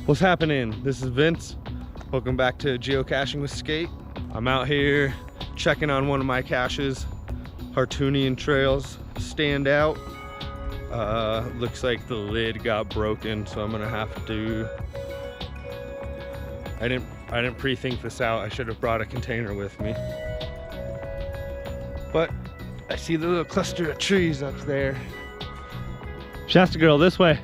What's happening? This is Vince. Welcome back to Geocaching with Skeight. I'm out here checking on one of my caches. Hartunian trails stand out. Looks like the lid got broken, so I'm gonna have to. I didn't pre-think this out. I should have brought a container with me. But I see the little cluster of trees up there. Shasta girl, this way.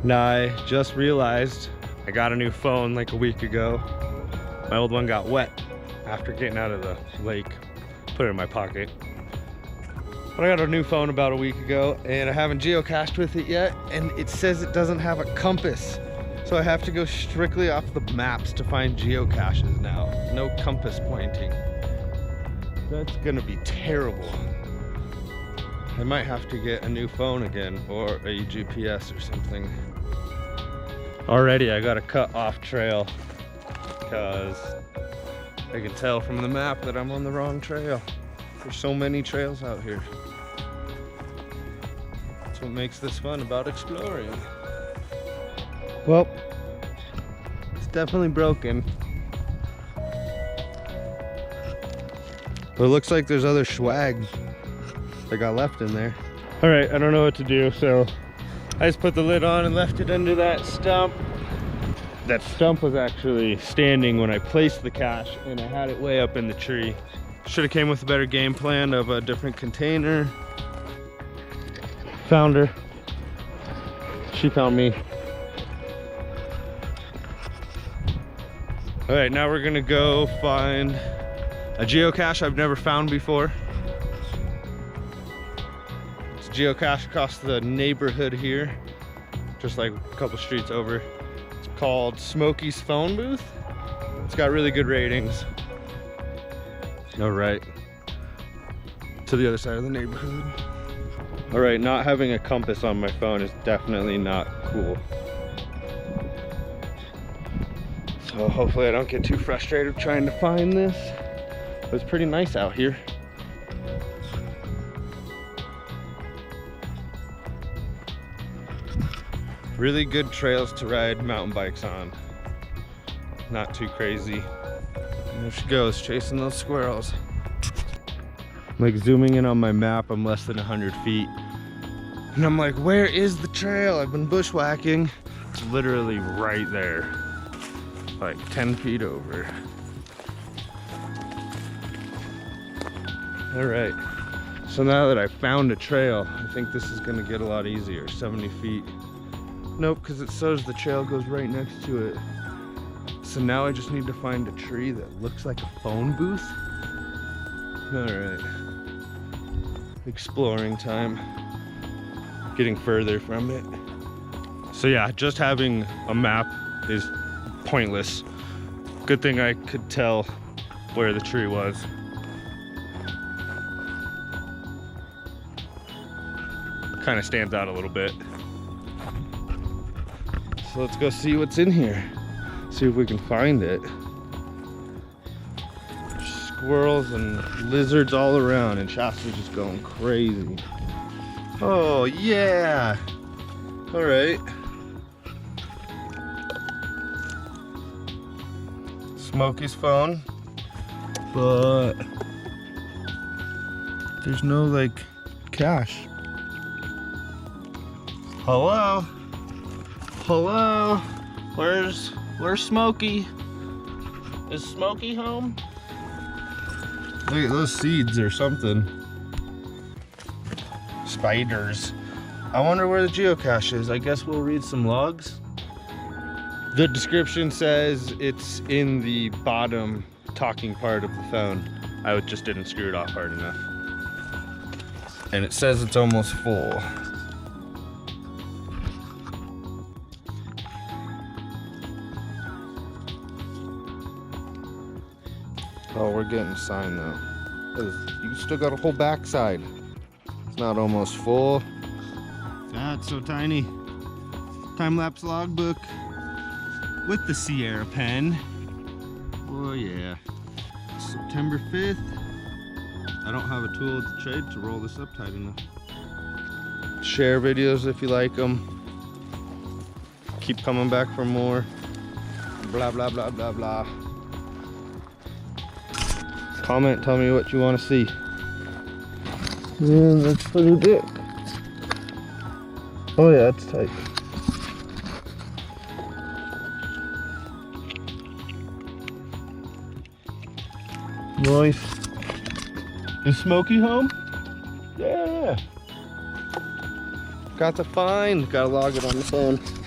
Now I just realized I got a new phone like a week ago. My old one got wet after getting out of the lake. Put it in my pocket. But I got a new phone about a week ago and I haven't geocached with it yet, and it says it doesn't have a compass. So I have to go strictly off the maps to find geocaches now. No compass pointing. That's gonna be terrible. I might have to get a new phone again or a GPS or something. Already I got a cut off trail because I can tell from the map that I'm on the wrong trail. There's so many trails out here. That's what makes this fun about exploring. Well, it's definitely broken. But it looks like there's other swag that got left in there. All right, I don't know what to do, so I just put the lid on and left it under that stump. That stump was actually standing when I placed the cache, and I had it way up in the tree. Should have came with a better game plan of a different container. Found her. She found me. All right, now we're gonna go find a geocache I've never found before. It's a geocache across the neighborhood here, just like a couple streets over. It's called Smokey's phone booth. It's got really good ratings. All right, to the other side of the neighborhood. All right, not having a compass on my phone is definitely not cool. So hopefully I don't get too frustrated trying to find this. But it's pretty nice out here. Really good trails to ride mountain bikes on. Not too crazy. And there she goes, chasing those squirrels. Like zooming in on my map, I'm less than 100 feet. And I'm like, where is the trail? I've been bushwhacking. It's literally right there. Like 10 feet over. All right, so now that I found a trail, I think this is gonna get a lot easier. 70 feet. Nope, because it says the trail goes right next to it. So now I just need to find a tree that looks like a phone booth. All right, exploring time. Getting further from it. So yeah, just having a map is pointless. Good thing I could tell where the tree was. Kind of stands out a little bit. So let's go see what's in here. See if we can find it. Squirrels and lizards all around, and Shasta's just going crazy. Oh yeah! All right. Smokey's phone, but there's no like cache. Hello? Hello? Where's Smokey? Is Smokey home? Look at those seeds or something. Spiders. I wonder where the geocache is. I guess we'll read some logs. The description says it's in the bottom talking part of the phone. I just didn't screw it off hard enough. And it says it's almost full. Oh, we're getting a sign though. You still got a whole backside. It's not almost full. That's so tiny. Time-lapse logbook with the Sierra pen. Oh yeah. September 5th. I don't have a tool at the trade to roll this up tight enough. Share videos if you like them. keep coming back for more. Blah, blah, blah, blah, blah. Comment, tell me what you want to see. Yeah, that's pretty big. Oh yeah, it's tight. Nice. Is Smokey home? Yeah. Got the find. Gotta log it on the phone.